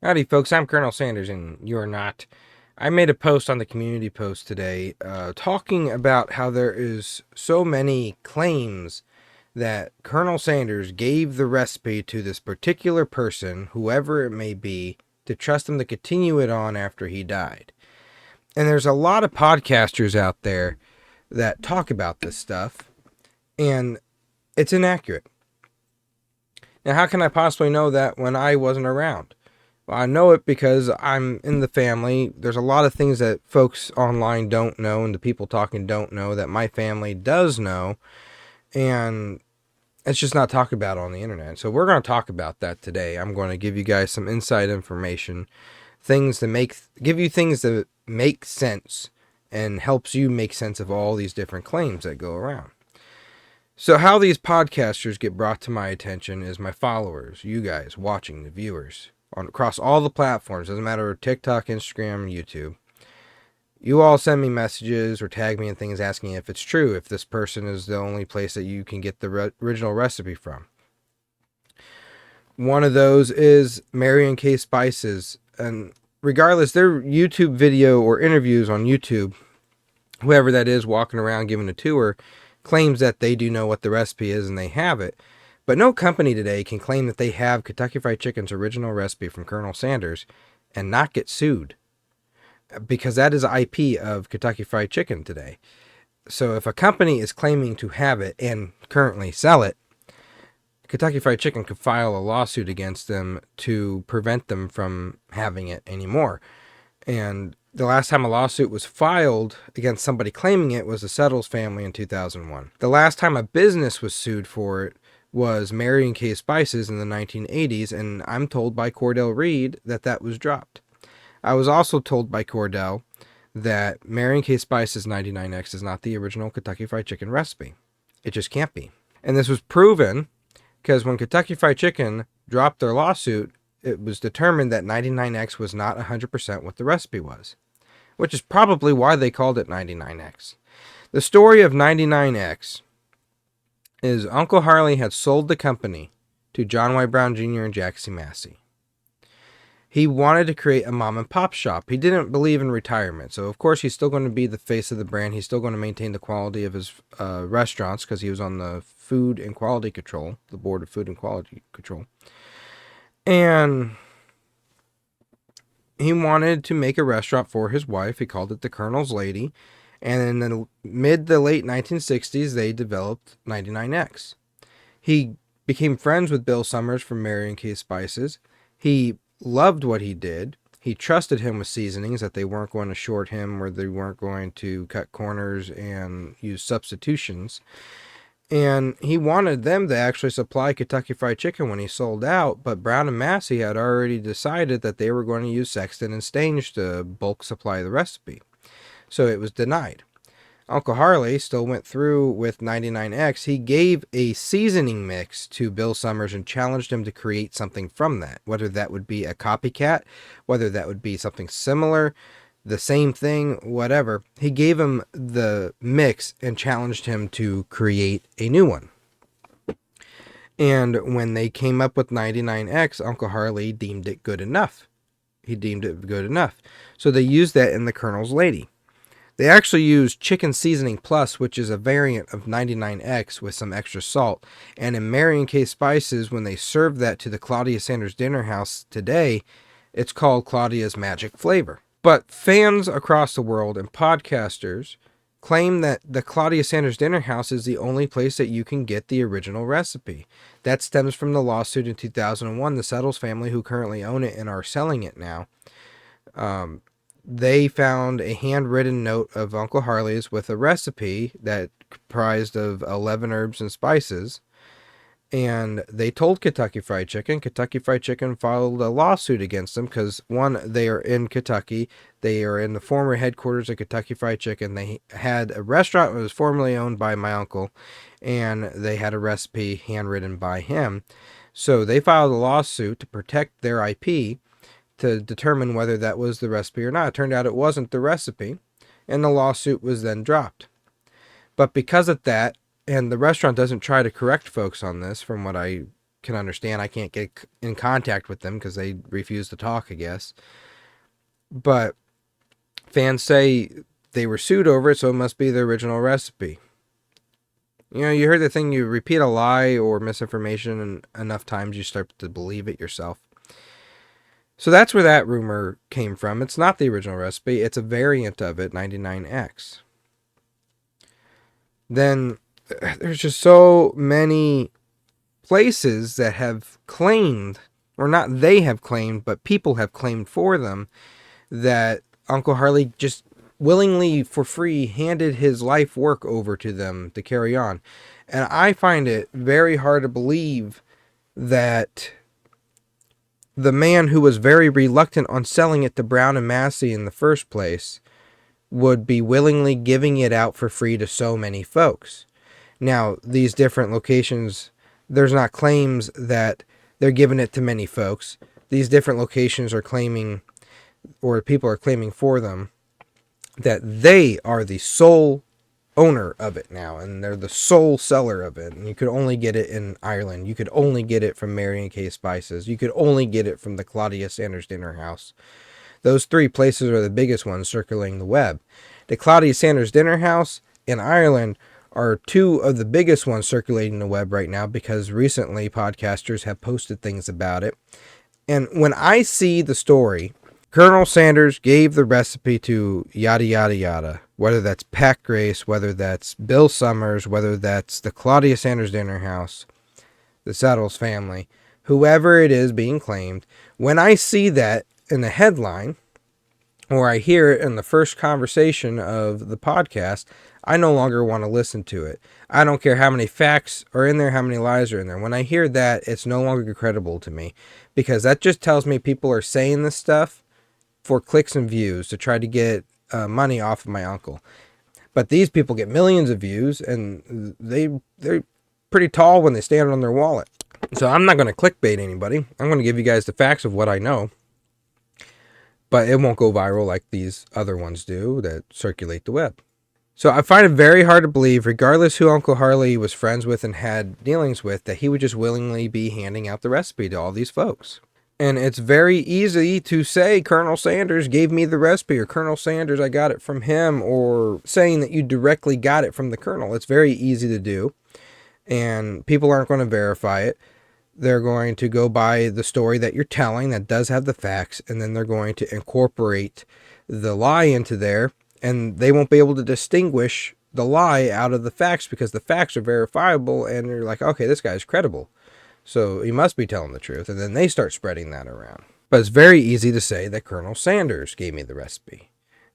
Howdy, folks. I'm Colonel Sanders, and you're not. I made a post on the community post today talking about how there is so many claims that Colonel Sanders gave the recipe to this particular person, whoever it may be, to trust them to continue it on after he died. And there's a lot of podcasters out there that talk about this stuff, and it's inaccurate. Now, how can I possibly know that when I wasn't around? Well, I know it because I'm in the family. There's a lot of things that folks online don't know and the people talking don't know that my family does know. And it's just not talked about on the internet. So we're going to talk about that today. I'm going to give you guys some inside information, give you things that make sense and helps you make sense of all these different claims that go around. So how these podcasters get brought to my attention is my followers, you guys watching, the viewers, across all the platforms. Doesn't matter, TikTok, Instagram, YouTube. You all send me messages or tag me in things asking if it's true, if this person is the only place that you can get the original recipe from. One of those is Mary & K Spices. And regardless, their YouTube video or interviews on YouTube, whoever that is walking around giving a tour, claims that they do know what the recipe is and they have it. But no company today can claim that they have Kentucky Fried Chicken's original recipe from Colonel Sanders and not get sued, because that is IP of Kentucky Fried Chicken today. So if a company is claiming to have it and currently sell it, Kentucky Fried Chicken could file a lawsuit against them to prevent them from having it anymore. And the last time a lawsuit was filed against somebody claiming it was the Settles family in 2001. The last time a business was sued for it was Mary & K Spices in the 1980s, and I'm told by Cordell Reed that that was dropped. I was also told by Cordell that Mary & K Spices 99X is not the original Kentucky Fried Chicken recipe. It just can't be. And this was proven because when Kentucky Fried Chicken dropped their lawsuit, it was determined that 99X was not 100% what the recipe was, which is probably why they called it 99X. The story of 99X is Uncle Harley had sold the company to John Y. Brown Jr. and Jack C. Massey. He wanted to create a mom and pop shop. He didn't believe in retirement. So, of course, he's still going to be the face of the brand. He's still going to maintain the quality of his restaurants because he was on the Food and Quality Control, the Board of Food and Quality Control. And he wanted to make a restaurant for his wife. He called it the Colonel's Lady. And in the late 1960s, they developed 99X. He became friends with Bill Summers from Mary & K Spices. He loved what he did. He trusted him with seasonings, that they weren't going to short him or they weren't going to cut corners and use substitutions. And he wanted them to actually supply Kentucky Fried Chicken when he sold out, but Brown and Massey had already decided that they were going to use Sexton and Stange to bulk supply the recipe. So it was denied. Uncle Harley still went through with 99X. He gave a seasoning mix to Bill Summers and challenged him to create something from that, whether that would be a copycat, whether that would be something similar, the same thing, whatever. He gave him the mix and challenged him to create a new one. And when they came up with 99X, Uncle Harley deemed it good enough. He deemed it good enough. So they used that in the Colonel's Lady. They actually used Chicken Seasoning Plus, which is a variant of 99X with some extra salt. And in Mary & K Spices, when they serve that to the Claudia Sanders Dinner House today, it's called Claudia's Magic Flavor. But fans across the world and podcasters claim that the Claudia Sanders Dinner House is the only place that you can get the original recipe. That stems from the lawsuit in 2001. The Settles family, who currently own it and are selling it now, they found a handwritten note of Uncle Harley's with a recipe that comprised of 11 herbs and spices. And they told Kentucky Fried Chicken. Kentucky Fried Chicken filed a lawsuit against them because, one, they are in Kentucky. They are in the former headquarters of Kentucky Fried Chicken. They had a restaurant that was formerly owned by my uncle, and they had a recipe handwritten by him. So they filed a lawsuit to protect their IP to determine whether that was the recipe or not. It turned out it wasn't the recipe, and the lawsuit was then dropped. But because of that, and the restaurant doesn't try to correct folks on this, from what I can understand. I can't get in contact with them because they refuse to talk, I guess. But fans say they were sued over it, so it must be the original recipe. You know, you heard the thing, you repeat a lie or misinformation and enough times you start to believe it yourself. So that's where that rumor came from. It's not the original recipe. It's a variant of it, 99X. Then there's just so many places that have claimed, or not they have claimed, but people have claimed for them, that Uncle Harley just willingly, for free, handed his life work over to them to carry on. And I find it very hard to believe that the man who was very reluctant on selling it to Brown and Massey in the first place would be willingly giving it out for free to so many folks. Now, these different locations, there's not claims that they're giving it to many folks. These different locations are claiming, or people are claiming for them, that they are the sole owner of it now, and they're the sole seller of it. And you could only get it in Ireland. You could only get it from Mary and Kay Spices. You could only get it from the Claudia Sanders Dinner House. Those three places are the biggest ones circulating the web. The Claudia Sanders Dinner House in Ireland are two of the biggest ones circulating the web right now because recently podcasters have posted things about it. And when I see the story, Colonel Sanders gave the recipe to yada yada yada, whether that's Pat Grace, whether that's Bill Summers, whether that's the Claudia Sanders Dinner House, the Settles family, whoever it is being claimed, when I see that in the headline, or I hear it in the first conversation of the podcast, I no longer want to listen to it. I don't care how many facts are in there, how many lies are in there. When I hear that, it's no longer credible to me, because that just tells me people are saying this stuff for clicks and views to try to get money off of my uncle. But these people get millions of views, and they're pretty tall when they stand on their wallet. So I'm not going to clickbait anybody. I'm going to give you guys the facts of what I know. But it won't go viral like these other ones do that circulate the web. So I find it very hard to believe, regardless who Uncle Harley was friends with and had dealings with, that he would just willingly be handing out the recipe to all these folks. And it's very easy to say Colonel Sanders gave me the recipe, or Colonel Sanders, I got it from him, or saying that you directly got it from the Colonel. It's very easy to do, and people aren't going to verify it. They're going to go by the story that you're telling that does have the facts, and then they're going to incorporate the lie into there, and they won't be able to distinguish the lie out of the facts because the facts are verifiable, and you're like, okay, this guy's credible, so he must be telling the truth, and then they start spreading that around. But it's very easy to say that Colonel Sanders gave me the recipe,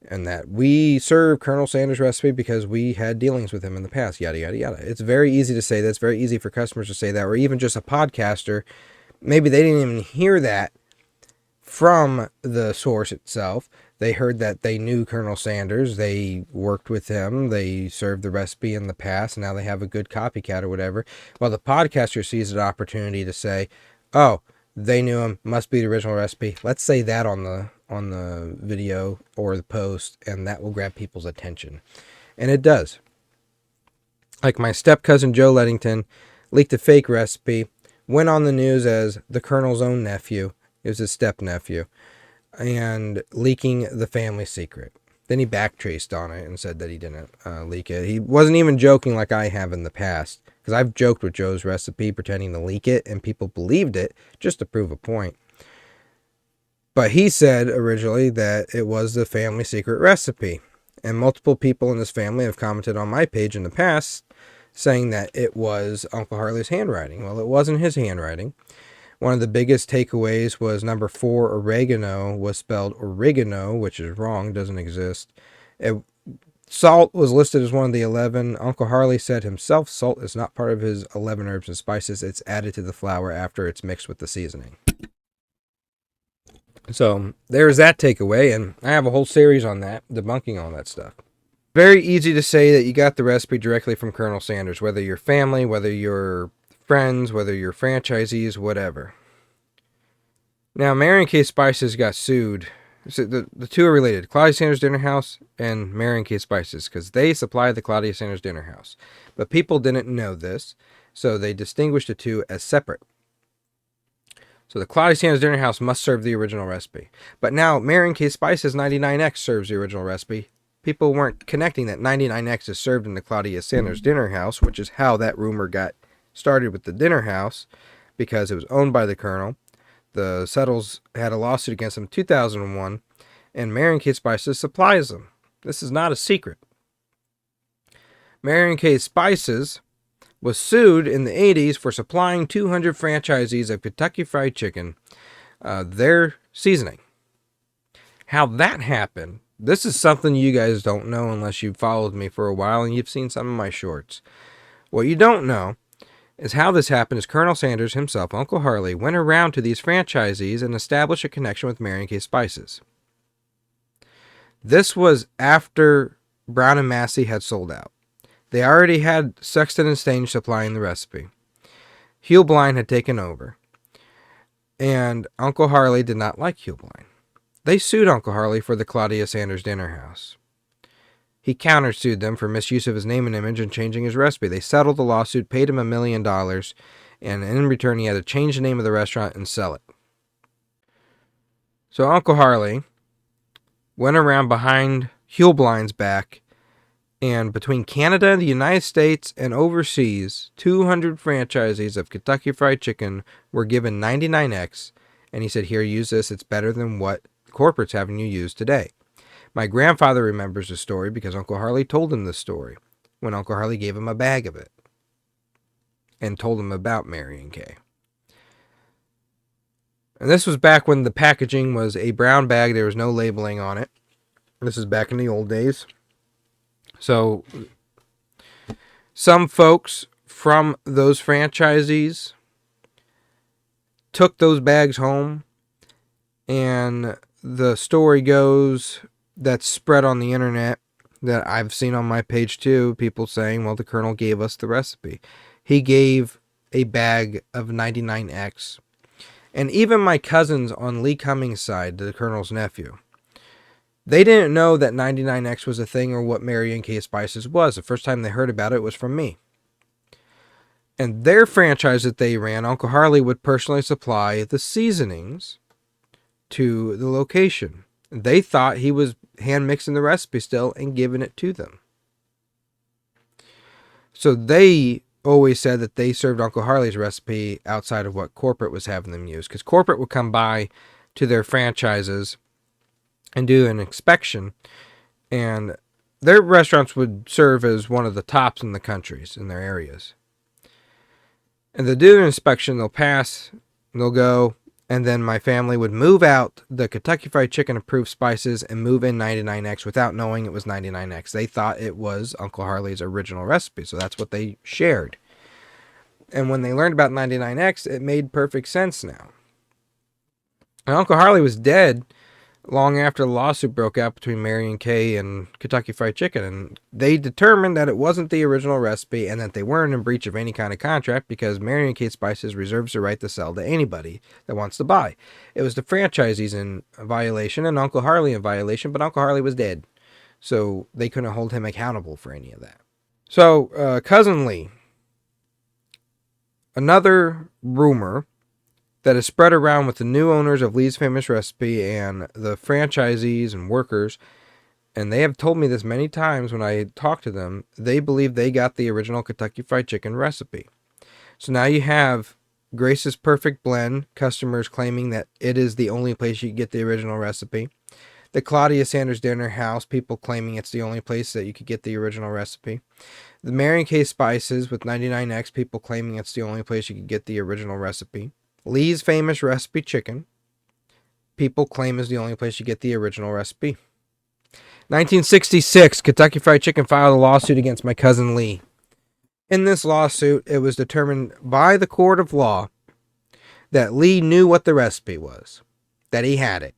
and that we serve Colonel Sanders' recipe because we had dealings with him in the past, yada, yada, yada. It's very easy to say that. It's very easy for customers to say that, or even just a podcaster. Maybe they didn't even hear that from the source itself. They heard that they knew Colonel Sanders. They worked with him. They served the recipe in the past, and now they have a good copycat or whatever. Well, the podcaster sees an opportunity to say, oh, they knew him, must be the original recipe. Let's say that on the video or the post, and that will grab people's attention. And it does. Like my step-cousin Joe Leddington leaked a fake recipe, went on the news as the Colonel's own nephew. It was his step-nephew. And leaking the family secret. Then he backtraced on it and said that he didn't leak it. He wasn't even joking like I have in the past. Because I've joked with Joe's recipe pretending to leak it, and people believed it just to prove a point. But he said originally that it was the family secret recipe. And multiple people in this family have commented on my page in the past saying that it was Uncle Harley's handwriting. Well, it wasn't his handwriting. One of the biggest takeaways was number 4, oregano, was spelled oregano, which is wrong, doesn't exist. Salt was listed as one of the 11. Uncle Harley said himself salt is not part of his 11 herbs and spices. It's added to the flour after it's mixed with the seasoning. So there's that takeaway, and I have a whole series on that, debunking all that stuff. Very easy to say that you got the recipe directly from Colonel Sanders, whether you're family, whether you're friends, whether you're franchisees, whatever. Now, Mary and Kay Spices got sued. So the two are related, Claudia Sanders Dinner House and Mary and Kay Spices, because they supply the Claudia Sanders Dinner House. But people didn't know this, so they distinguished the two as separate. So the Claudia Sanders Dinner House must serve the original recipe. But now Mary and Kay Spice's 99X serves the original recipe. People weren't connecting that 99X is served in the Claudia Sanders Dinner House, which is how that rumor got started with the dinner house, because it was owned by the Colonel. The Settles had a lawsuit against them in 2001, and Mary and Kay Spices supplies them. This is not a secret. Mary and Kay Spices was sued in the 80s for supplying 200 franchisees of Kentucky Fried Chicken their seasoning. How that happened, this is something you guys don't know unless you've followed me for a while and you've seen some of my shorts. What you don't know is how this happened is Colonel Sanders himself, Uncle Harley, went around to these franchisees and established a connection with Mary and Kay Spices. This was after Brown and Massey had sold out. They already had Sexton and Stange supplying the recipe. Hugh Blind had taken over. And Uncle Harley did not like Hugh Blind. They sued Uncle Harley for the Claudia Sanders Dinner House. He countersued them for misuse of his name and image and changing his recipe. They settled the lawsuit, paid him $1 million, and in return he had to change the name of the restaurant and sell it. So Uncle Harley went around behind Hugh Blind's back, and between Canada, the United States, and overseas, 200 franchisees of Kentucky Fried Chicken were given 99X, and he said, here, use this. It's better than what corporate's having you use today. My grandfather remembers the story because Uncle Harley told him the story when Uncle Harley gave him a bag of it and told him about Mary and Kay. And this was back when the packaging was a brown bag. There was no labeling on it. This is back in the old days. So some folks from those franchisees took those bags home, and the story goes that's spread on the internet that I've seen on my page too, people saying, well, the Colonel gave us the recipe. He gave a bag of 99X. And even my cousins on Lee Cummings' side, the Colonel's nephew, they didn't know that 99X was a thing or what Mary and Kay Spices was. The first time they heard about it was from me. And their franchise that they ran, Uncle Harley would personally supply the seasonings to the location. They thought he was hand mixing the recipe still and giving it to them. So they always said that they served Uncle Harley's recipe outside of what corporate was having them use, because corporate would come by to their franchises and do an inspection, and their restaurants would serve as one of the tops in the countries in their areas. And they'll do an inspection, they'll pass, they'll go, and then my family would move out the Kentucky Fried Chicken approved spices and move in 99X without knowing it was 99X. They thought it was Uncle Harley's original recipe, so that's what they shared. And when they learned about 99X, it made perfect sense now. And Uncle Harley was dead long after the lawsuit broke out between Mary and Kay and Kentucky Fried Chicken, and they determined that it wasn't the original recipe and that they weren't in breach of any kind of contract because Mary and Kay Spices reserves the right to sell to anybody that wants to buy. It was the franchisees in violation and Uncle Harley in violation, but Uncle Harley was dead, so they couldn't hold him accountable for any of that. So, Cousin Lee, another rumor that is spread around with the new owners of Lee's Famous Recipe and the franchisees and workers, and they have told me this many times when I talk to them, they believe they got the original Kentucky Fried Chicken recipe. So now you have Grace's Perfect Blend, customers claiming that it is the only place you can get the original recipe. The Claudia Sanders Dinner House, people claiming it's the only place that you could get the original recipe. The Mary and Kay Spices with 99X, people claiming it's the only place you could get the original recipe. Lee's Famous Recipe Chicken, people claim is the only place you get the original recipe. 1966, Kentucky Fried Chicken filed a lawsuit against my cousin Lee. In this lawsuit, it was determined by the court of law that Lee knew what the recipe was, that he had it.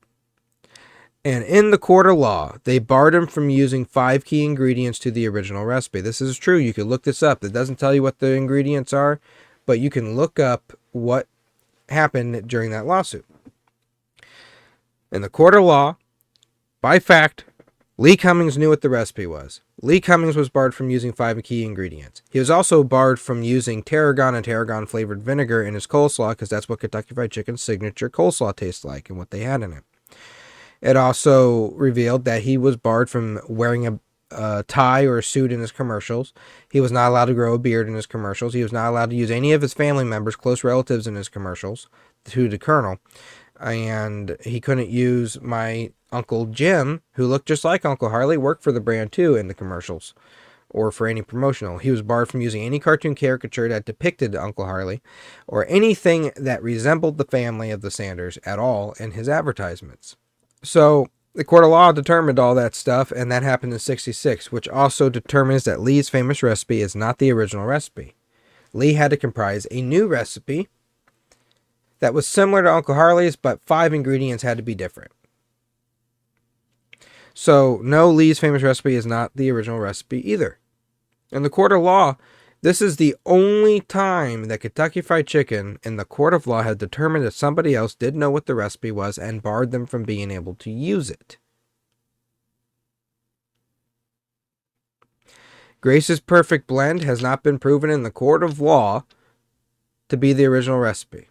And in the court of law, they barred him from using 5 key ingredients to the original recipe. This is true. You can look this up. It doesn't tell you what the ingredients are, but you can look up what happened during that lawsuit. In the court of law, by fact, Lee Cummings knew what the recipe was. Lee Cummings was barred from using 5 key ingredients. He was also barred from using tarragon and tarragon flavored vinegar in his coleslaw because that's what Kentucky Fried Chicken's signature coleslaw tastes like and what they had in it. It also revealed that he was barred from wearing a tie or a suit in his commercials. He was not allowed to grow a beard in his commercials. He was not allowed to use any of his family members, close relatives in his commercials to the Colonel. And he couldn't use my Uncle Jim, who looked just like Uncle Harley, worked for the brand too in the commercials or for any promotional. He was barred from using any cartoon caricature that depicted Uncle Harley or anything that resembled the family of the Sanders at all in his advertisements. So the court of law determined all that stuff, and that happened in 1966, which also determines that Lee's famous recipe is not the original recipe. Lee had to comprise a new recipe that was similar to Uncle Harley's, but 5 ingredients had to be different. So, no, Lee's famous recipe is not the original recipe either. In the court of law, this is the only time that Kentucky Fried Chicken in the court of law had determined that somebody else did know what the recipe was and barred them from being able to use it. Grace's Perfect Blend has not been proven in the court of law to be the original recipe.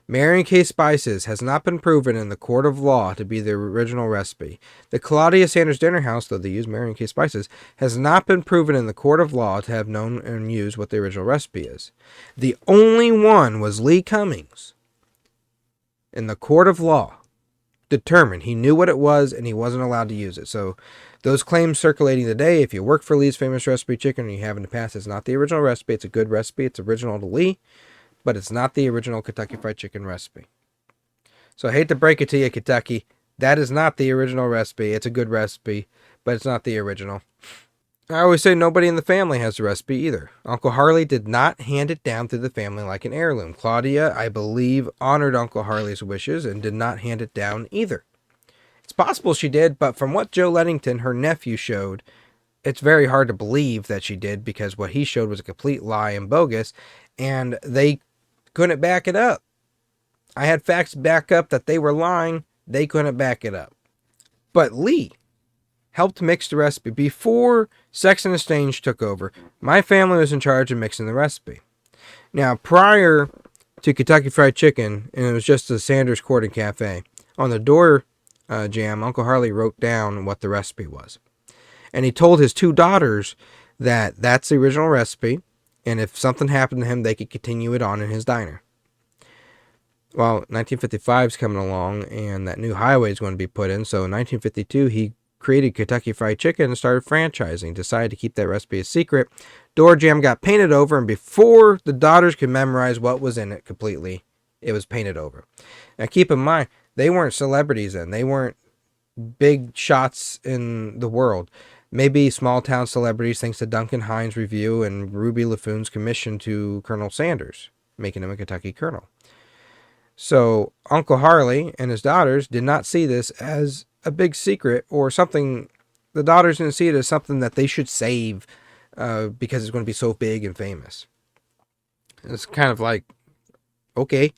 Mary Kay Spices has not been proven in the court of law to be the original recipe. The Claudia Sanders Dinner House, though they use Mary Kay Spices, has not been proven in the court of law to have known and used what the original recipe is. The only one was Lee Cummings. In the court of law, determined he knew what it was and he wasn't allowed to use it. So those claims circulating today, if you work for Lee's famous recipe chicken and you have in the past, it's not the original recipe. It's a good recipe. It's original to Lee, but it's not the original Kentucky Fried Chicken recipe. So I hate to break it to you, Kentucky. That is not the original recipe. It's a good recipe, but it's not the original. I always say nobody in the family has the recipe either. Uncle Harley did not hand it down through the family like an heirloom. Claudia, I believe, honored Uncle Harley's wishes and did not hand it down either. It's possible she did, but from what Joe Lettington, her nephew, showed, it's very hard to believe that she did because what he showed was a complete lie and bogus, and they couldn't back it up. I had facts back up that they were lying. They couldn't back it up. But Lee helped mix the recipe. Before Sex and the Exchange took over, my family was in charge of mixing the recipe. Now, prior to Kentucky Fried Chicken, and it was just the Sanders Court and Cafe, on the door jam, Uncle Harley wrote down what the recipe was. And he told his 2 daughters that that's the original recipe, and if something happened to him, they could continue it on in his diner. Well, 1955 is coming along, and that new highway is going to be put in. So in 1952, he created Kentucky Fried Chicken and started franchising. Decided to keep that recipe a secret. Door jam got painted over, and before the daughters could memorize what was in it completely, it was painted over. Now keep in mind, they weren't celebrities then. They weren't big shots in the world. Maybe small-town celebrities thanks to Duncan Hines' review and Ruby LaFoon's commission to Colonel Sanders, making him a Kentucky Colonel. So Uncle Harley and his daughters did not see this as a big secret or something. The daughters didn't see it as something that they should save because it's going to be so big and famous. It's kind of like, okay,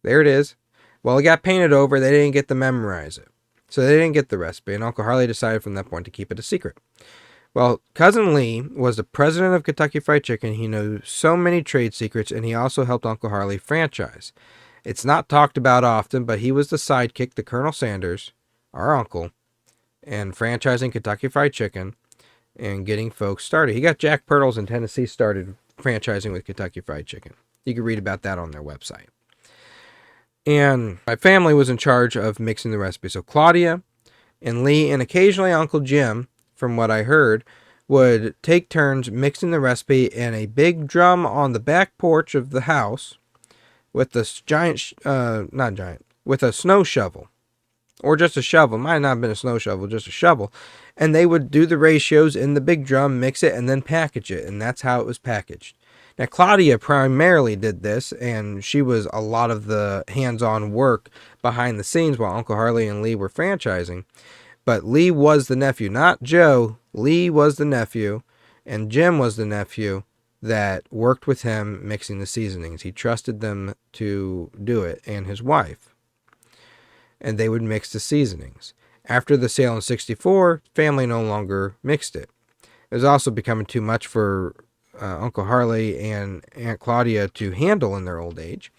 there it is. Well, it got painted over. They didn't get to memorize it. So they didn't get the recipe, and Uncle Harley decided from that point to keep it a secret. Well, Cousin Lee was the president of Kentucky Fried Chicken. He knew so many trade secrets, and he also helped Uncle Harley franchise. It's not talked about often, but he was the sidekick to Colonel Sanders, our uncle, and franchising Kentucky Fried Chicken and getting folks started. He got Jack Pirtles in Tennessee started franchising with Kentucky Fried Chicken. You can read about that on their website. And my family was in charge of mixing the recipe. So Claudia and Lee and occasionally Uncle Jim, from what I heard, would take turns mixing the recipe in a big drum on the back porch of the house with this with a snow shovel. Or just a shovel. Might not have been a snow shovel, just a shovel. And they would do the ratios in the big drum, mix it, and then package it. And that's how it was packaged. Now, Claudia primarily did this, and she was a lot of the hands-on work behind the scenes while Uncle Harley and Lee were franchising. But Lee was the nephew, not Joe. Lee was the nephew, and Jim was the nephew that worked with him mixing the seasonings. He trusted them to do it, and his wife. And they would mix the seasonings. After the sale in 64, family no longer mixed it. It was also becoming too much for Uncle Harley and Aunt Claudia to handle in their old age.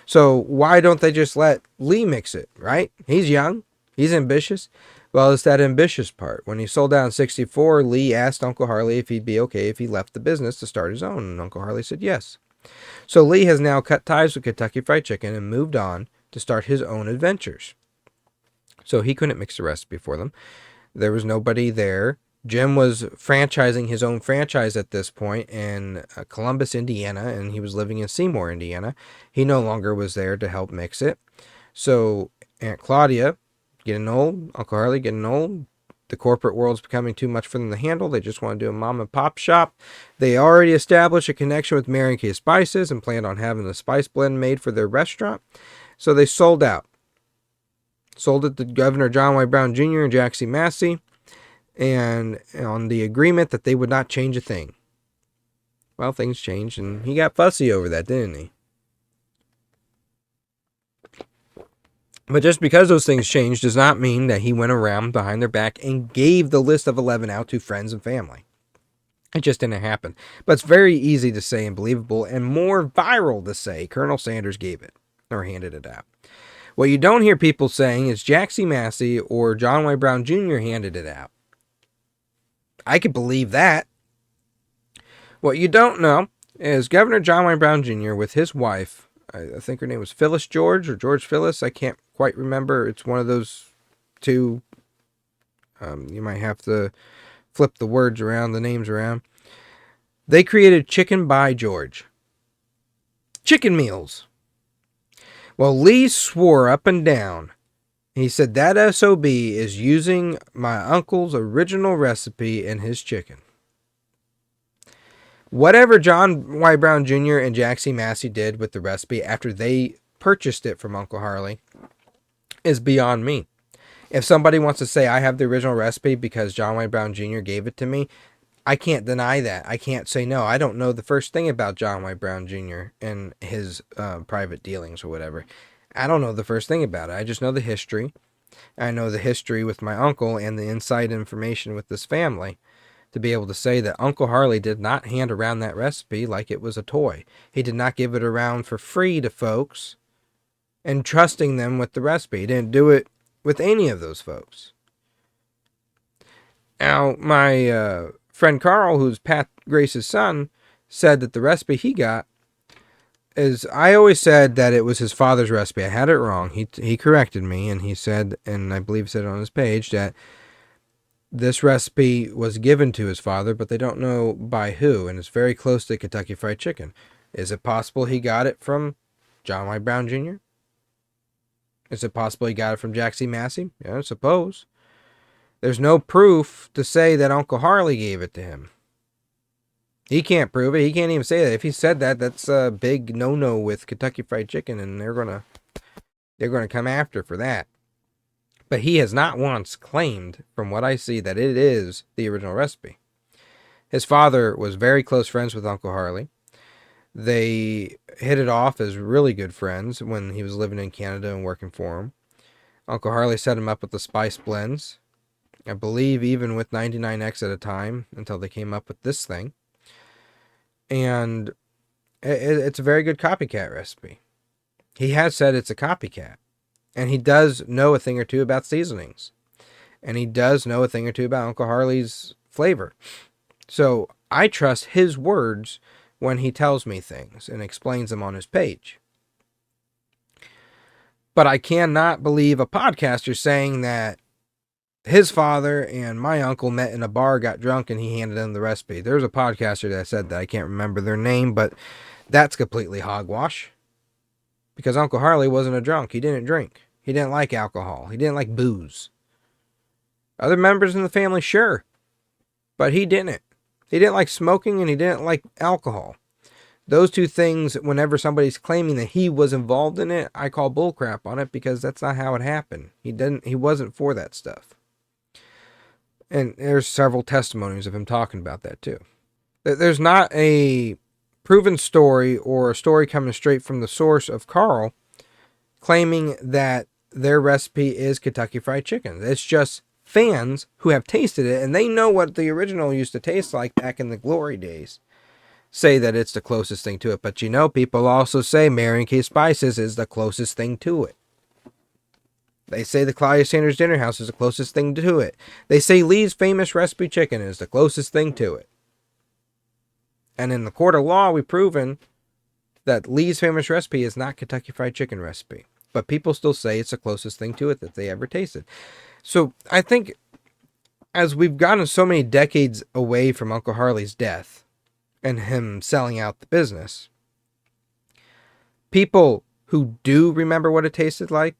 So why don't they just let Lee mix it, right? He's young. He's ambitious. Well, it's that ambitious part. When he sold out in 64, Lee asked Uncle Harley if he'd be okay if he left the business to start his own, and Uncle Harley said yes. So Lee has now cut ties with Kentucky Fried Chicken and moved on to start his own adventures. So he couldn't mix the recipe for them. There was nobody there. Jim was franchising his own franchise at this point in Columbus, Indiana, and he was living in Seymour, Indiana. He no longer was there to help mix it. So Aunt Claudia, getting old, Uncle Harley getting old, the corporate world's becoming too much for them to handle. They just want to do a mom and pop shop. They already established a connection with Mary and K Spices and planned on having the spice blend made for their restaurant. So they sold out. Sold it to Governor John Y. Brown Jr. and Jack C. Massey, and on the agreement that they would not change a thing. Well, things changed, and he got fussy over that, didn't he? But just because those things changed does not mean that he went around behind their back and gave the list of 11 out to friends and family. It just didn't happen. But it's very easy to say and believable, and more viral to say Colonel Sanders gave it, or handed it out. What you don't hear people saying is Jack C. Massey or John Y. Brown Jr. handed it out. I could believe that. What you don't know is Governor John Y. Brown Jr. with his wife, I think her name was Phyllis George or George Phyllis. I can't quite remember. It's one of those two. You might have to flip the words around, the names around. They created Chicken by George. Chicken meals. Well, Lee swore up and down. He said that SOB is using my uncle's original recipe in his chicken. Whatever John Y. Brown Jr. and Jack C. Massey did with the recipe after they purchased it from Uncle Harley is beyond me. If somebody wants to say I have the original recipe because John Y. Brown Jr. gave it to me, I can't deny that. I can't say no. I don't know the first thing about John Y. Brown Jr. and his private dealings or whatever. I don't know the first thing about it. I just know the history. I know the history with my uncle and the inside information with this family to be able to say that Uncle Harley did not hand around that recipe like it was a toy. He did not give it around for free to folks and trusting them with the recipe. He didn't do it with any of those folks. Now, my friend Carl, who's Pat Grace's son, said that the recipe he got is, I always said that it was his father's recipe. I had it wrong. He corrected me, and he said, and I believe said on his page, that this recipe was given to his father, but they don't know by who, and it's very close to Kentucky Fried Chicken. Is it possible he got it from John Y. Brown Jr.? Is it possible he got it from Jack C. Massey? Yeah, I suppose. There's no proof to say that Uncle Harley gave it to him. He can't prove it. He can't even say that. If he said that, that's a big no-no with Kentucky Fried Chicken, and they're gonna come after for that. But he has not once claimed, from what I see, that it is the original recipe. His father was very close friends with Uncle Harley. They hit it off as really good friends when he was living in Canada and working for him. Uncle Harley set him up with the spice blends, I believe even with 99X at a time, until they came up with this thing. And it's a very good copycat recipe. He has said it's a copycat. And he does know a thing or two about seasonings. And he does know a thing or two about Uncle Harley's flavor. So I trust his words when he tells me things and explains them on his page. But I cannot believe a podcaster saying that his father and my uncle met in a bar, got drunk, and he handed them the recipe. There's a podcaster that said that. I can't remember their name, but that's completely hogwash. Because Uncle Harley wasn't a drunk. He didn't drink. He didn't like alcohol. He didn't like booze. Other members in the family, sure. But he didn't. He didn't like smoking and he didn't like alcohol. Those two things, whenever somebody's claiming that he was involved in it, I call bullcrap on it because that's not how it happened. He wasn't for that stuff. And there's several testimonies of him talking about that too. There's not a proven story or a story coming straight from the source of Carl claiming that their recipe is Kentucky Fried Chicken. It's just fans who have tasted it, and they know what the original used to taste like back in the glory days, say that it's the closest thing to it. But people also say Mary & Kay Spices is the closest thing to it. They say the Claudia Sanders Dinner House is the closest thing to it. They say Lee's Famous Recipe Chicken is the closest thing to it. And in the court of law, we've proven that Lee's Famous Recipe is not Kentucky Fried Chicken recipe. But people still say it's the closest thing to it that they ever tasted. So I think as we've gotten so many decades away from Uncle Harley's death and him selling out the business, people who do remember what it tasted like,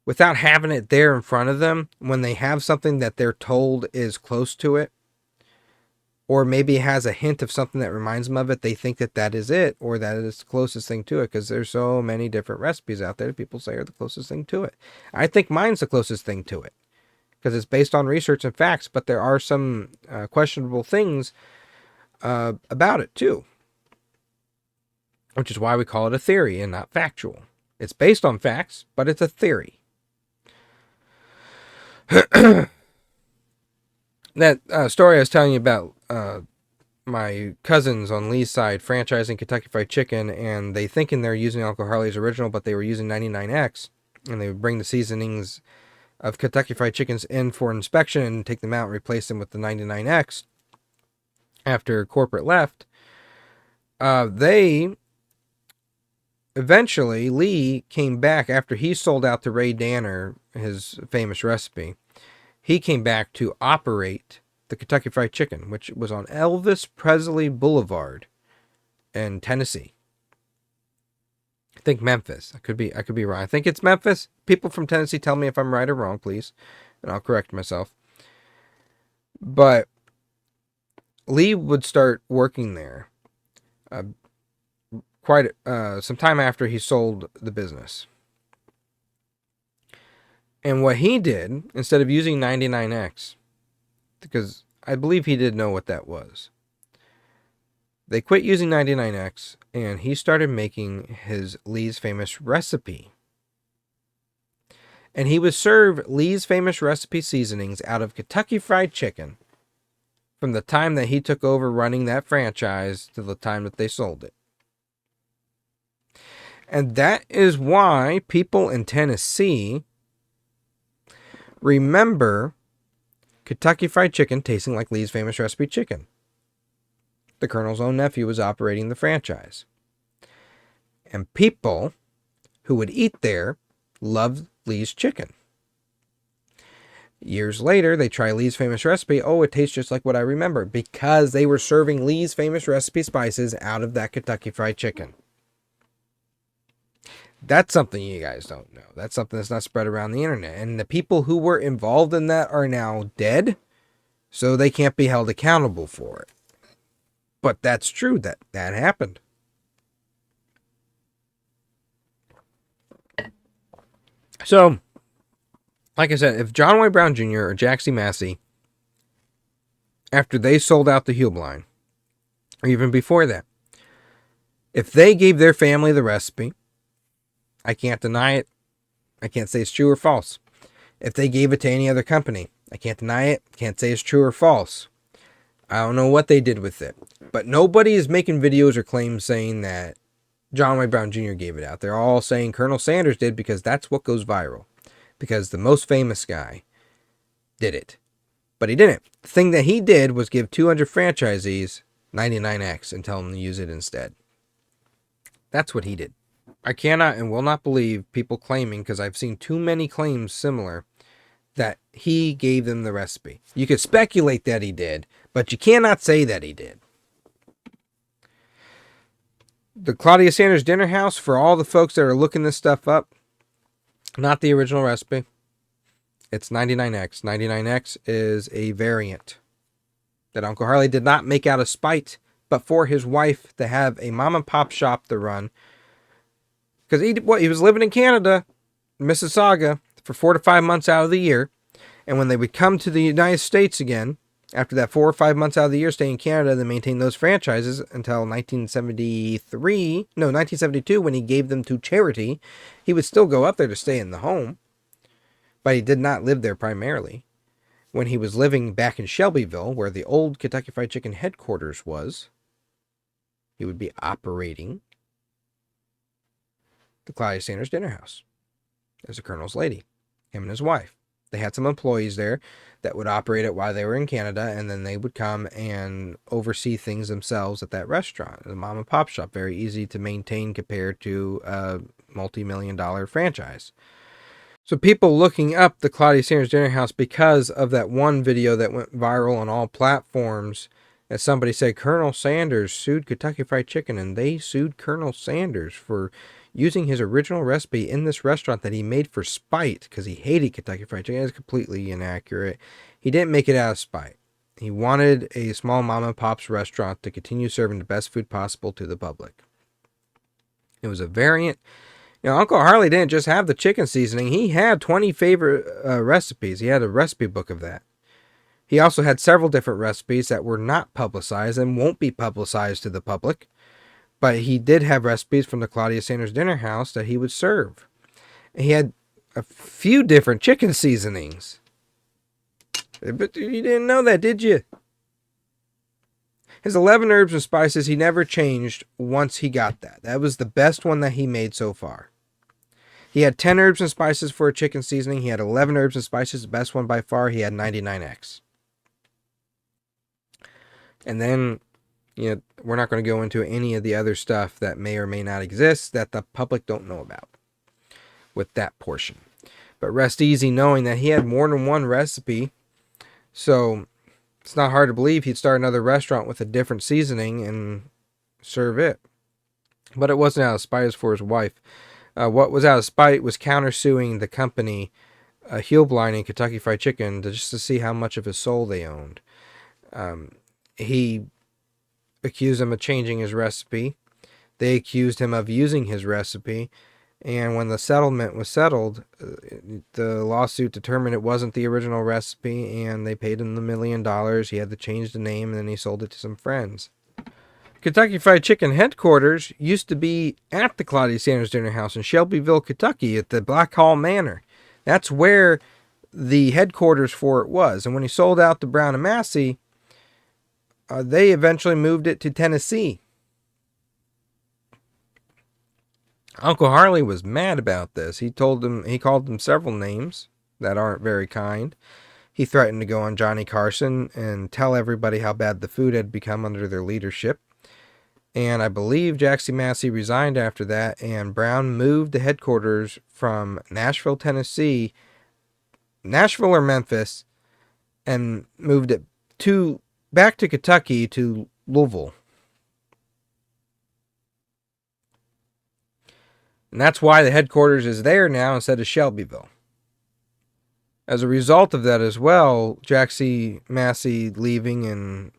without having it there in front of them, when they have something that they're told is close to it, or maybe has a hint of something that reminds them of it, they think that that is it, or that is the closest thing to it, because there's so many different recipes out there that people say are the closest thing to it. I think mine's the closest thing to it, because it's based on research and facts, but there are some questionable things about it too, which is why we call it a theory and not factual. It's based on facts, but it's a theory. That story I was telling you about my cousins on Lee's side franchising Kentucky Fried Chicken, and they thinking they're using Uncle Harley's original, but they were using 99X, and they would bring the seasonings of Kentucky Fried Chickens in for inspection and take them out and replace them with the 99X after corporate left. Eventually, Lee came back after he sold out to Ray Danner, his famous recipe. He came back to operate the Kentucky Fried Chicken, which was on Elvis Presley Boulevard in Tennessee. I think Memphis. I could be wrong. I think it's Memphis. People from Tennessee tell me if I'm right or wrong, please, and I'll correct myself. But Lee would start working there quite some time after he sold the business. And what he did, instead of using 99X, because I believe he did know what that was, they quit using 99X, and he started making his Lee's Famous Recipe. And he would serve Lee's Famous Recipe seasonings out of Kentucky Fried Chicken from the time that he took over running that franchise to the time that they sold it. And that is why people in Tennessee remember Kentucky Fried Chicken tasting like Lee's Famous Recipe Chicken. The Colonel's own nephew was operating the franchise. And people who would eat there loved Lee's chicken. Years later, they try Lee's Famous Recipe. Oh, it tastes just like what I remember, because they were serving Lee's Famous Recipe spices out of that Kentucky Fried Chicken. That's something you guys don't know. That's something that's not spread around the internet. And the people who were involved in that are now dead, so they can't be held accountable for it. But that's true. That happened. So, like I said, if John Y. Brown Jr. or Jack C. Massey, after they sold out the Hube line, or even before that, if they gave their family the recipe, I can't deny it. I can't say it's true or false. If they gave it to any other company, I can't deny it. Can't say it's true or false. I don't know what they did with it. But nobody is making videos or claims saying that John Y. Brown Jr. gave it out. They're all saying Colonel Sanders did, because that's what goes viral. Because the most famous guy did it. But he didn't. The thing that he did was give 200 franchisees 99X and tell them to use it instead. That's what he did. I cannot and will not believe people claiming, because I've seen too many claims similar, that he gave them the recipe. You could speculate that he did, but you cannot say that he did. The Claudia Sanders Dinner House, for all the folks that are looking this stuff up, not the original recipe. It's 99X. 99X is a variant that Uncle Harley did not make out of spite, but for his wife to have a mom and pop shop to run. Because he was living in Canada, Mississauga, for 4 to 5 months out of the year. And when they would come to the United States again, After that, 4 or 5 months out of the year staying in Canada, they maintained those franchises until 1972, when he gave them to charity. He would still go up there to stay in the home, but he did not live there primarily. When he was living back in Shelbyville, where the old Kentucky Fried Chicken headquarters was, he would be operating the Claudia Sanders Dinner House as a Colonel's lady, him and his wife. They had some employees there that would operate it while they were in Canada, and then they would come and oversee things themselves at that restaurant. A mom and pop shop, very easy to maintain compared to a multi-million-dollar franchise. So people looking up the Claudia Sanders Dinner House because of that one video that went viral on all platforms, as somebody said Colonel Sanders sued Kentucky Fried Chicken, and they sued Colonel Sanders for using his original recipe in this restaurant that he made for spite because he hated Kentucky Fried Chicken. It's completely inaccurate. He didn't make it out of spite. He wanted a small mom and pop's restaurant to continue serving the best food possible to the public. It was a variant. Uncle Harley didn't just have the chicken seasoning. He had 20 favorite recipes. He had a recipe book of that. He also had several different recipes that were not publicized and won't be publicized to the public. But he did have recipes from the Claudia Sanders Dinner House that he would serve. He had a few different chicken seasonings. But you didn't know that, did you? His 11 herbs and spices, he never changed once he got that. That was the best one that he made so far. He had 10 herbs and spices for a chicken seasoning. He had 11 herbs and spices, the best one by far. He had 99X. And then, we're not going to go into any of the other stuff that may or may not exist that the public don't know about with that portion. But rest easy knowing that he had more than one recipe. So it's not hard to believe he'd start another restaurant with a different seasoning and serve it. But it wasn't out of spite, it was for his wife. What was out of spite was countersuing the company, Heelblind and Kentucky Fried Chicken, just to see how much of his soul they owned. He accused him of changing his recipe. They accused him of using his recipe. And when the settlement was settled, the lawsuit determined it wasn't the original recipe, and they paid him the $1 million. He had to change the name, and then he sold it to some friends. Kentucky Fried Chicken headquarters used to be at the Claudia Sanders Dinner House in Shelbyville, Kentucky, at the Black Hall Manor. That's where the headquarters for it was. And when he sold out to Brown and Massey, they eventually moved it to Tennessee. Uncle Harley was mad about this. He called them several names that aren't very kind. He threatened to go on Johnny Carson and tell everybody how bad the food had become under their leadership. And I believe Jackson Massey resigned after that, and Brown moved the headquarters from Nashville, Tennessee, Nashville or Memphis, and moved it back to Kentucky to Louisville. And that's why the headquarters is there now instead of Shelbyville. As a result of that as well, Jackson Massey leaving and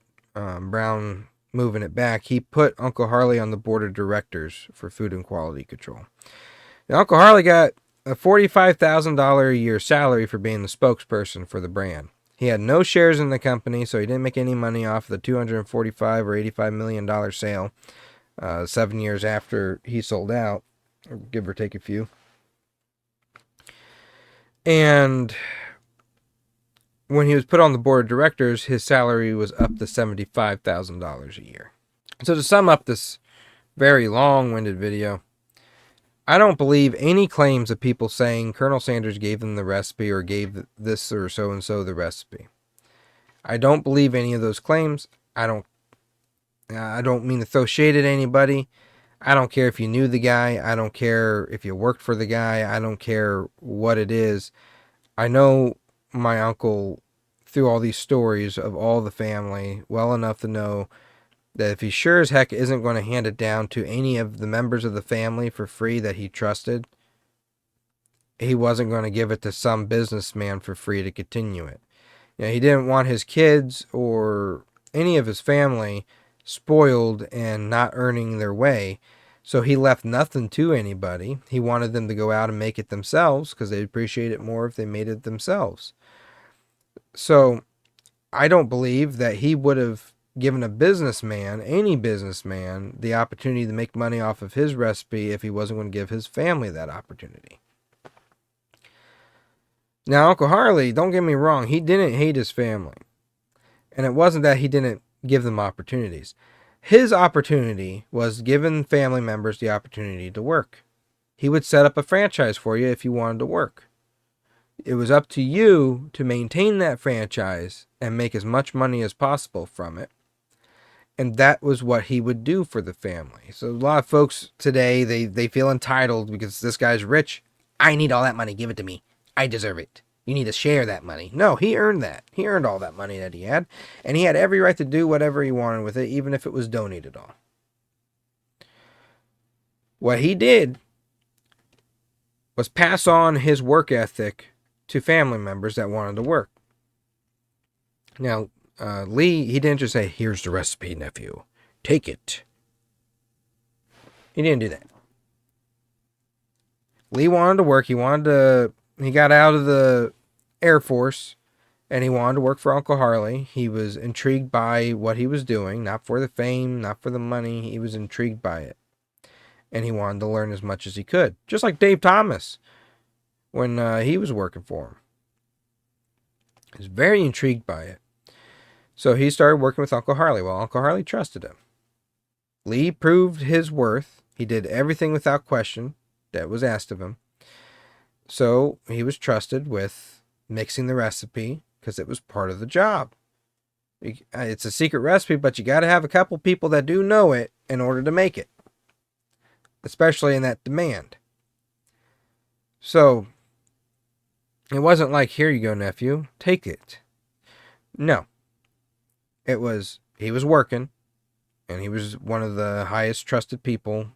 Brown moving it back, he put Uncle Harley on the board of directors for food and quality control. Now, Uncle Harley got a $45,000 a year salary for being the spokesperson for the brand. He had no shares in the company, so he didn't make any money off the $245 or $85 million sale 7 years after he sold out, give or take a few. And when he was put on the board of directors, his salary was up to $75,000 a year. So to sum up this very long-winded video, I don't believe any claims of people saying Colonel Sanders gave them the recipe or gave this or so-and-so the recipe. I don't believe any of those claims. I don't mean to throw shade at anybody. I don't care if you knew the guy. I don't care if you worked for the guy. I don't care what it is. I know my uncle, through all these stories of all the family, well enough to know that if he sure as heck isn't going to hand it down to any of the members of the family for free that he trusted, he wasn't going to give it to some businessman for free to continue it. He didn't want his kids or any of his family spoiled and not earning their way, so he left nothing to anybody. He wanted them to go out and make it themselves because they'd appreciate it more if they made it themselves. So I don't believe that he would have given a businessman, any businessman, the opportunity to make money off of his recipe if he wasn't going to give his family that opportunity. Now, Uncle Harley, don't get me wrong, he didn't hate his family. And it wasn't that he didn't give them opportunities. His opportunity was giving family members the opportunity to work. He would set up a franchise for you if you wanted to work. It was up to you to maintain that franchise and make as much money as possible from it. And that was what he would do for the family. So a lot of folks today, they feel entitled because this guy's rich. I need all that money. Give it to me. I deserve it. You need to share that money. No, he earned that. He earned all that money that he had. And he had every right to do whatever he wanted with it, even if it was donated on. What he did was pass on his work ethic to family members that wanted to work. Now, Lee, he didn't just say, here's the recipe, nephew. Take it. He didn't do that. Lee wanted to work. He got out of the Air Force and he wanted to work for Uncle Harley. He was intrigued by what he was doing, not for the fame, not for the money. He was intrigued by it. And he wanted to learn as much as he could. Just like Dave Thomas when he was working for him. He was very intrigued by it. So he started working with Uncle Harley. Well, Uncle Harley trusted him. Lee proved his worth. He did everything without question that was asked of him. So he was trusted with mixing the recipe because it was part of the job. It's a secret recipe, but you got to have a couple people that do know it in order to make it, especially in that demand. So it wasn't like, here you go, nephew, take it. No. It was, he was working, and he was one of the highest trusted people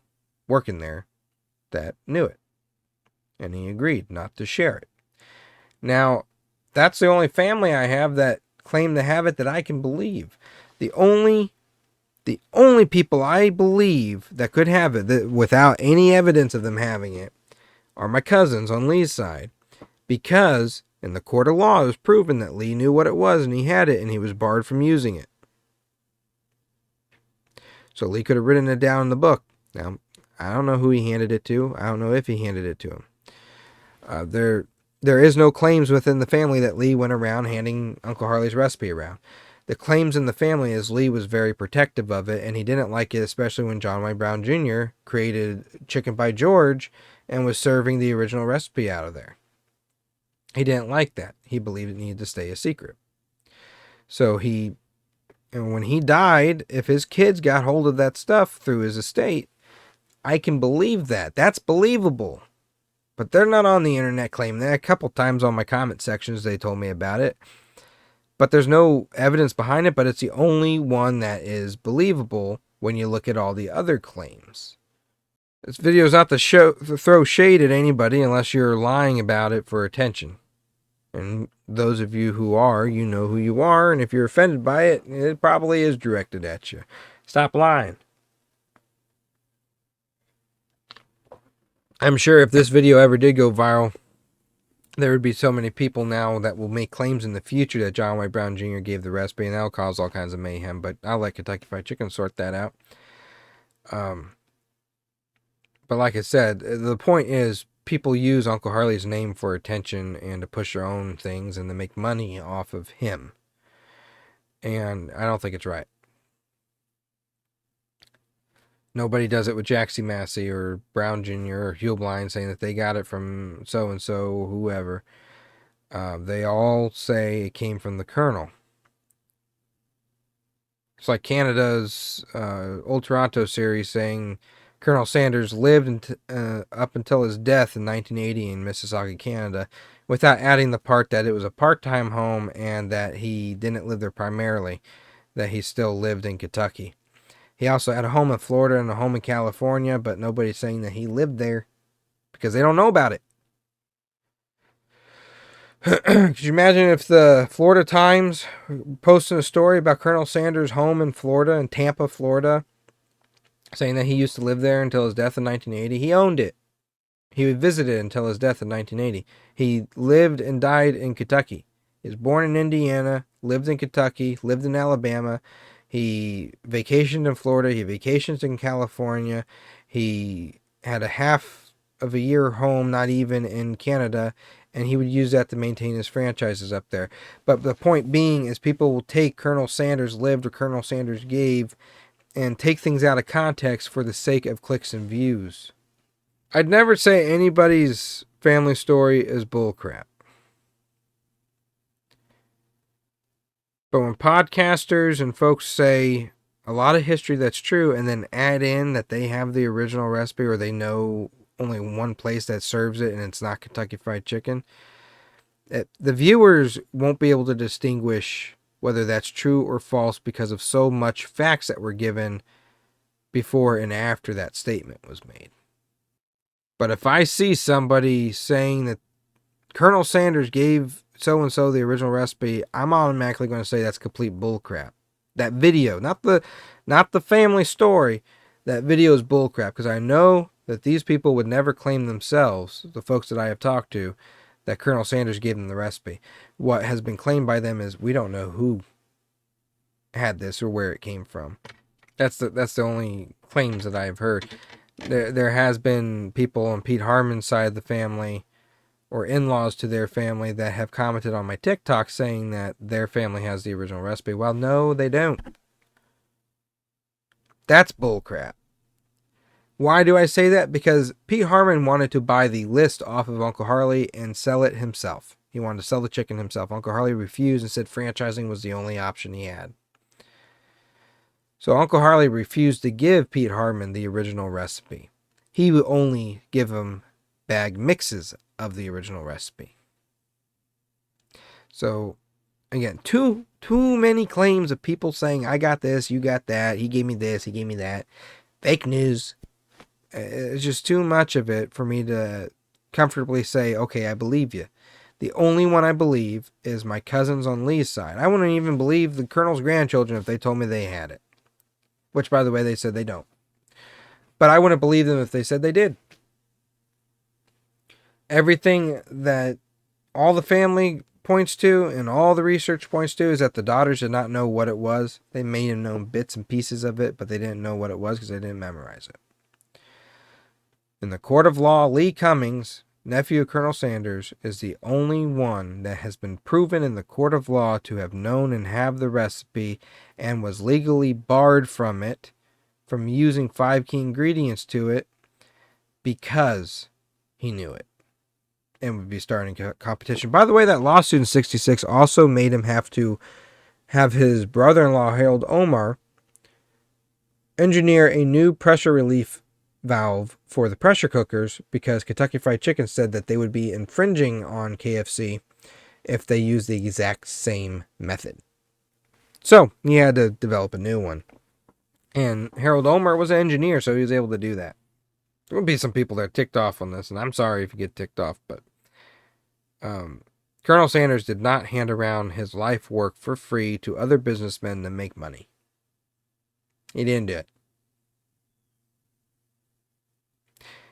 working there that knew it. And he agreed not to share it. Now, that's the only family I have that claim to have it that I can believe. The only people I believe that could have it that, without any evidence of them having it are my cousins on Lee's side. Because in the court of law, it was proven that Lee knew what it was and he had it and he was barred from using it. So Lee could have written it down in the book. Now, I don't know who he handed it to. I don't know if he handed it to him. There is no claims within the family that Lee went around handing Uncle Harley's recipe around. The claims in the family is Lee was very protective of it and he didn't like it, especially when John Y. Brown Jr. created Chicken by George and was serving the original recipe out of there. He didn't like that. He believed it needed to stay a secret. So and when he died, if his kids got hold of that stuff through his estate, I can believe that. That's believable. But they're not on the internet claiming that. A couple times on my comment sections they told me about it. But there's no evidence behind it, but it's the only one that is believable when you look at all the other claims. This video is not to throw shade at anybody unless you're lying about it for attention. And those of you who are, you know who you are. And if you're offended by it, it probably is directed at you. Stop lying. I'm sure if this video ever did go viral, there would be so many people now that will make claims in the future that John Y. Brown Jr. gave the recipe, and that'll cause all kinds of mayhem. But I'll let Kentucky Fried Chicken sort that out. But like I said, the point is people use Uncle Harley's name for attention and to push their own things and to make money off of him. And I don't think it's right. Nobody does it with Jaxie Massey or Brown Jr. or Hugh saying that they got it from so-and-so, whoever. They all say it came from the Colonel. It's like Canada's Old Toronto series saying Colonel Sanders lived up until his death in 1980 in Mississauga, Canada, without adding the part that it was a part-time home and that he didn't live there primarily, that he still lived in Kentucky. He also had a home in Florida and a home in California, but nobody's saying that he lived there because they don't know about it. Could you imagine if the Florida Times posted a story about Colonel Sanders' home in Florida, in Tampa, Florida, saying that he used to live there until his death in 1980? He owned it. He would visit it until his death in 1980. He lived and died in Kentucky. He was born in Indiana, lived in Kentucky, lived in Alabama. He vacationed in Florida. He vacationed in California. He had a half of a year home, not even, in Canada, and he would use that to maintain his franchises up there. But the point being is people will take Colonel Sanders lived or Colonel Sanders gave and take things out of context for the sake of clicks and views. I'd never say anybody's family story is bullcrap. But when podcasters and folks say a lot of history that's true and then add in that they have the original recipe or they know only one place that serves it and it's not Kentucky Fried Chicken, the viewers won't be able to distinguish whether that's true or false because of so much facts that were given before and after that statement was made. But if I see somebody saying that Colonel Sanders gave so-and-so the original recipe, I'm automatically going to say that's complete bullcrap. That video, not the family story, that video is bullcrap because I know that these people would never claim themselves, the folks that I have talked to, that Colonel Sanders gave them the recipe. What has been claimed by them is we don't know who had this or where it came from. That's the only claims that I have heard. There has been people on Pete Harmon's side of the family or in-laws to their family that have commented on my TikTok saying that their family has the original recipe. Well, no, they don't. That's bullcrap. Why do I say that? Because Pete Harmon wanted to buy the list off of Uncle Harley and sell it himself. He wanted to sell the chicken himself. Uncle Harley refused and said franchising was the only option he had. So Uncle Harley refused to give Pete Harmon the original recipe. He would only give him bag mixes of the original recipe. So, again, too many claims of people saying, I got this, you got that, he gave me this, he gave me that. Fake news. It's just too much of it for me to comfortably say, okay, I believe you. The only one I believe is my cousins on Lee's side. I wouldn't even believe the Colonel's grandchildren if they told me they had it. Which, by the way, they said they don't. But I wouldn't believe them if they said they did. Everything that all the family points to and all the research points to is that the daughters did not know what it was. They may have known bits and pieces of it, but they didn't know what it was because they didn't memorize it. In the court of law, Lee Cummings, nephew of Colonel Sanders, is the only one that has been proven in the court of law to have known and have the recipe and was legally barred from it, from using 5 key ingredients to it, because he knew it and would be starting a competition. By the way, that lawsuit in 66 also made him have to have his brother-in-law, Harold Omar, engineer a new pressure relief valve for the pressure cookers because Kentucky Fried Chicken said that they would be infringing on KFC if they used the exact same method. So he had to develop a new one. And Harold Omar was an engineer, so he was able to do that. There will be some people that are ticked off on this, and I'm sorry if you get ticked off, but Colonel Sanders did not hand around his life work for free to other businessmen to make money. He didn't do it.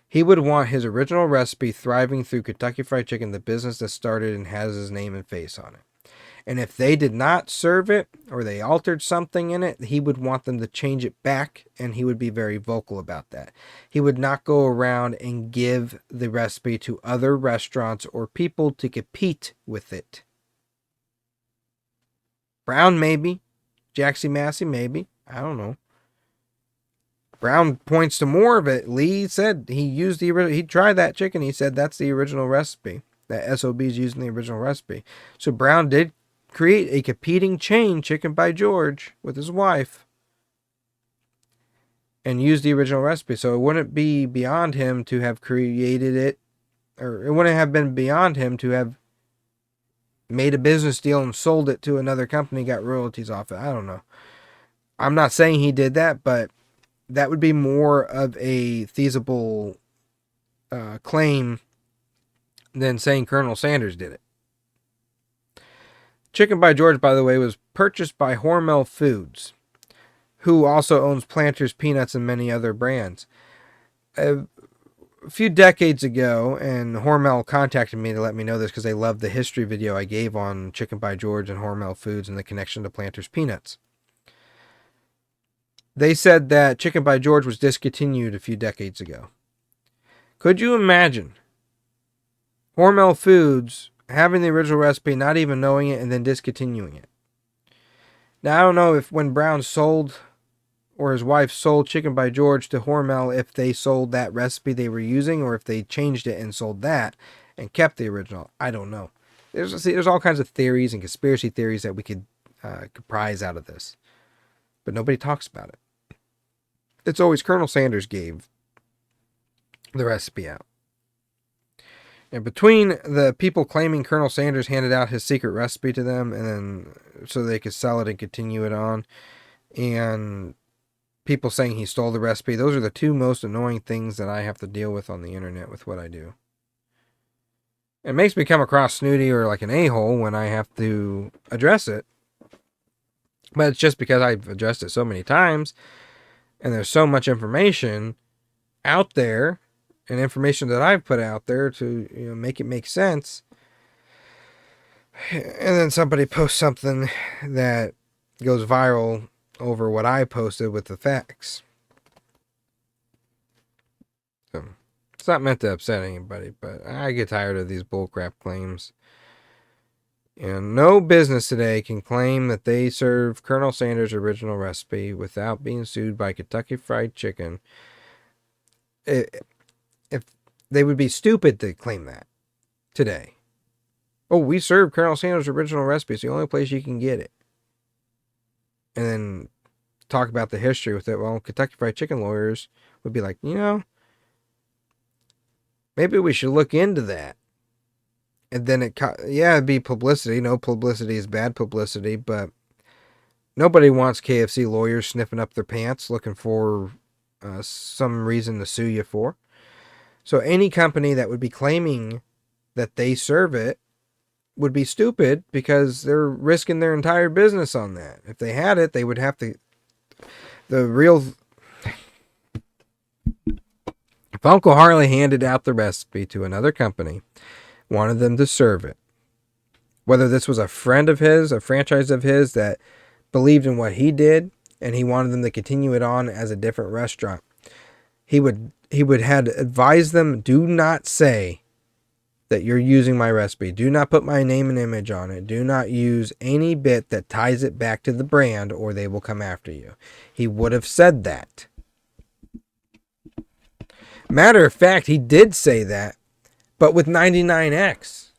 He would want his original recipe thriving through Kentucky Fried Chicken, the business that started and has his name and face on it. And if they did not serve it or they altered something in it, he would want them to change it back, and he would be very vocal about that. He would not go around and give the recipe to other restaurants or people to compete with it. Brown, maybe. Jaxie Massey, maybe. I don't know. Brown points to more of it. Lee said he tried that chicken. He said that's the original recipe. That SOB's using the original recipe. So Brown did create a competing chain, Chicken by George, with his wife, and use the original recipe. So it wouldn't be beyond him to have created it, or it wouldn't have been beyond him to have made a business deal and sold it to another company, got royalties off it. I don't know. I'm not saying he did that, but that would be more of a feasible claim than saying Colonel Sanders did it. Chicken by George, by the way, was purchased by Hormel Foods, who also owns Planters Peanuts and many other brands. a few decades ago, and Hormel contacted me to let me know this because they loved the history video I gave on Chicken by George and Hormel Foods and the connection to Planters Peanuts. They said that Chicken by George was discontinued a few decades ago. Could you imagine Hormel Foods having the original recipe, not even knowing it, and then discontinuing it? Now, I don't know if when Brown sold, or his wife sold Chicken by George to Hormel, if they sold that recipe they were using, or if they changed it and sold that and kept the original. I don't know. There's all kinds of theories and conspiracy theories that we could comprise out of this, but nobody talks about it. It's always Colonel Sanders gave the recipe out. And between the people claiming Colonel Sanders handed out his secret recipe to them and then so they could sell it and continue it on, and people saying he stole the recipe, those are the two most annoying things that I have to deal with on the internet with what I do. It makes me come across snooty or like an a-hole when I have to address it. But it's just because I've addressed it so many times and there's so much information out there and information that I've put out there to make it make sense. And then somebody posts something that goes viral over what I posted with the facts. So, it's not meant to upset anybody, but I get tired of these bullcrap claims. And no business today can claim that they serve Colonel Sanders' original recipe without being sued by Kentucky Fried Chicken. If they would be stupid to claim that today. Oh, we serve Colonel Sanders' original recipe. It's the only place you can get it. And then talk about the history with it. Well, Kentucky Fried Chicken lawyers would be like, maybe we should look into that. And then it'd be publicity. No publicity is bad publicity, but nobody wants KFC lawyers sniffing up their pants looking for some reason to sue you for. So any company that would be claiming that they serve it would be stupid because they're risking their entire business on that. If they had it, they would have to. If Uncle Harley handed out the recipe to another company, wanted them to serve it, whether this was a friend of his, a franchise of his that believed in what he did, and he wanted them to continue it on as a different restaurant, he would had advised them, do not say that you're using my recipe. Do not put my name and image on it. Do not use any bit that ties it back to the brand or they will come after you. He would have said that. Matter of fact, he did say that, but with 99X.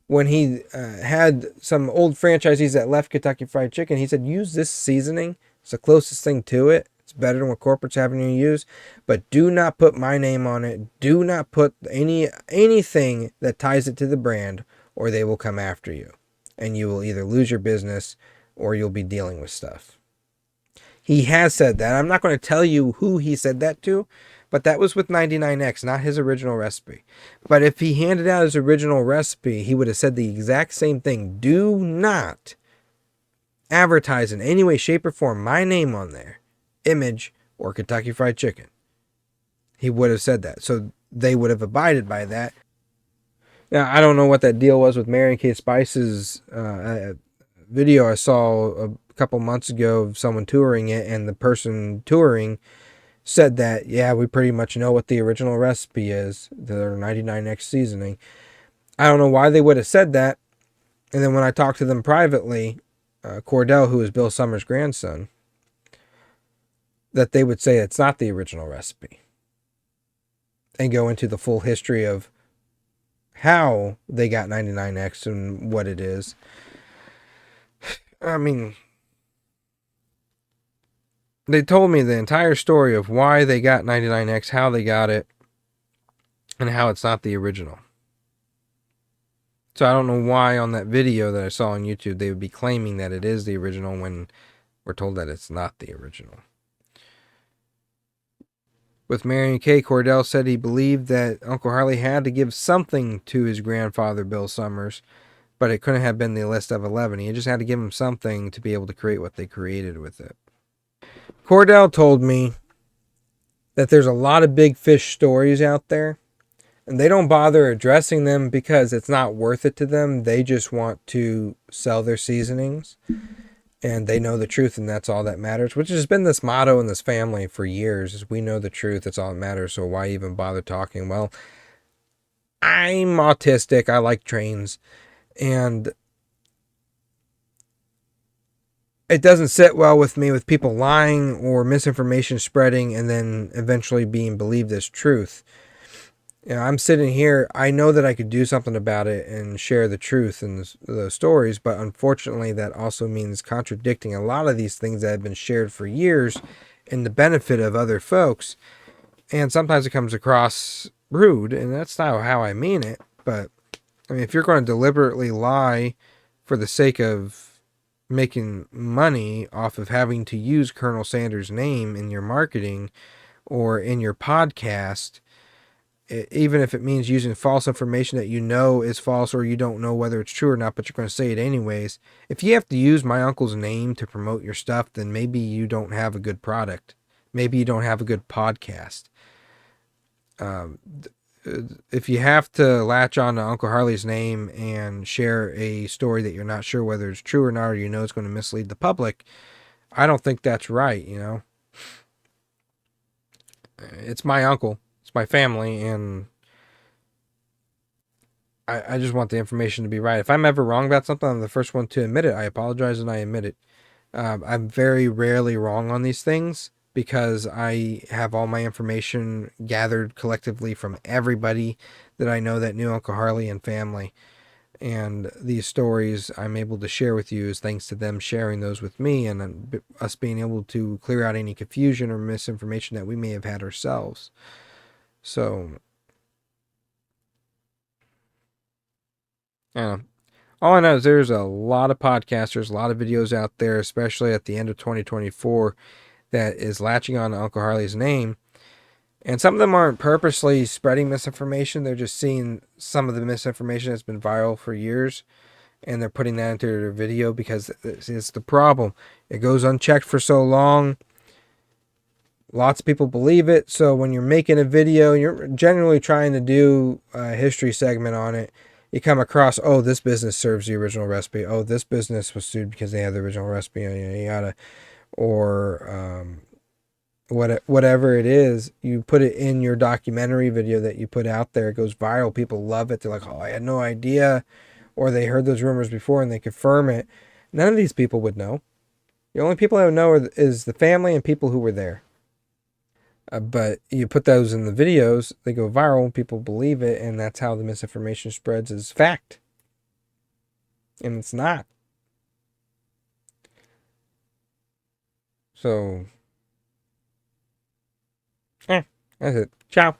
When he had some old franchisees that left Kentucky Fried Chicken, he said, use this seasoning. It's the closest thing to it. It's better than what corporate's having you use, but do not put my name on it. Do not put anything that ties it to the brand or they will come after you. And you will either lose your business or you'll be dealing with stuff. He has said that. I'm not going to tell you who he said that to, but that was with 99X, not his original recipe. But if he handed out his original recipe, he would have said the exact same thing. Do not advertise in any way, shape, or form my name on there, image, or Kentucky Fried Chicken. He would have said that. So they would have abided by that. Now, I don't know what that deal was with Mary Kay Spice's video I saw a couple months ago of someone touring it, and the person touring said that, yeah, we pretty much know what the original recipe is, their 99X seasoning. I don't know why they would have said that. And then when I talked to them privately, Cordell, who is Bill Summers' grandson, that they would say it's not the original recipe and go into the full history of how they got 99X and what it is. I mean, they told me the entire story of why they got 99X, how they got it, and how it's not the original. So I don't know why on that video that I saw on YouTube they would be claiming that it is the original when we're told that it's not the original. With Marion Kay, Cordell said he believed that Uncle Harley had to give something to his grandfather, Bill Summers, but it couldn't have been the list of 11. He just had to give him something to be able to create what they created with it. Cordell told me that there's a lot of big fish stories out there, and they don't bother addressing them because it's not worth it to them. They just want to sell their seasonings, and they know the truth, and that's all that matters, which has been this motto in this family for years, is we know the truth, it's all that matters, so why even bother talking? Well, I'm autistic, I like trains, and it doesn't sit well with me with people lying or misinformation spreading and then eventually being believed as truth. You know, I'm sitting here, I know that I could do something about it and share the truth in the stories, but unfortunately that also means contradicting a lot of these things that have been shared for years in the benefit of other folks. And sometimes it comes across rude, and that's not how I mean it, but I mean, if you're going to deliberately lie for the sake of making money off of having to use Colonel Sanders' name in your marketing or in your podcast, even if it means using false information that you know is false or you don't know whether it's true or not, but you're going to say it anyways. If you have to use my uncle's name to promote your stuff, then maybe you don't have a good product. Maybe you don't have a good podcast. Um, if you have to latch on to Uncle Harley's name and share a story that you're not sure whether it's true or not, or you know it's going to mislead the public, I don't think that's right, you know. It's my uncle, it's my family, and I just want the information to be right. If I'm ever wrong about something, I'm the first one to admit it. I apologize and I admit it. I'm very rarely wrong on these things because I have all my information gathered collectively from everybody that I know that knew Uncle Harley and family. And these stories I'm able to share with you is thanks to them sharing those with me and us being able to clear out any confusion or misinformation that we may have had ourselves. So, yeah. All I know is there's a lot of podcasters, a lot of videos out there, especially at the end of 2024, that is latching on to Uncle Harley's name. And some of them aren't purposely spreading misinformation. They're just seeing some of the misinformation that's been viral for years, and they're putting that into their video because it's the problem. It goes unchecked for so long. Lots of people believe it. So when you're making a video, you're generally trying to do a history segment on it. You come across, oh, this business serves the original recipe. Oh, this business was sued because they had the original recipe. Yada yada. Or whatever it is, you put it in your documentary video that you put out there. It goes viral. People love it. They're like, oh, I had no idea. Or they heard those rumors before and they confirm it. None of these people would know. The only people that would know is the family and people who were there. But you put those in the videos, they go viral, people believe it, and that's how the misinformation spreads as fact. And it's not. So, that's it. Ciao.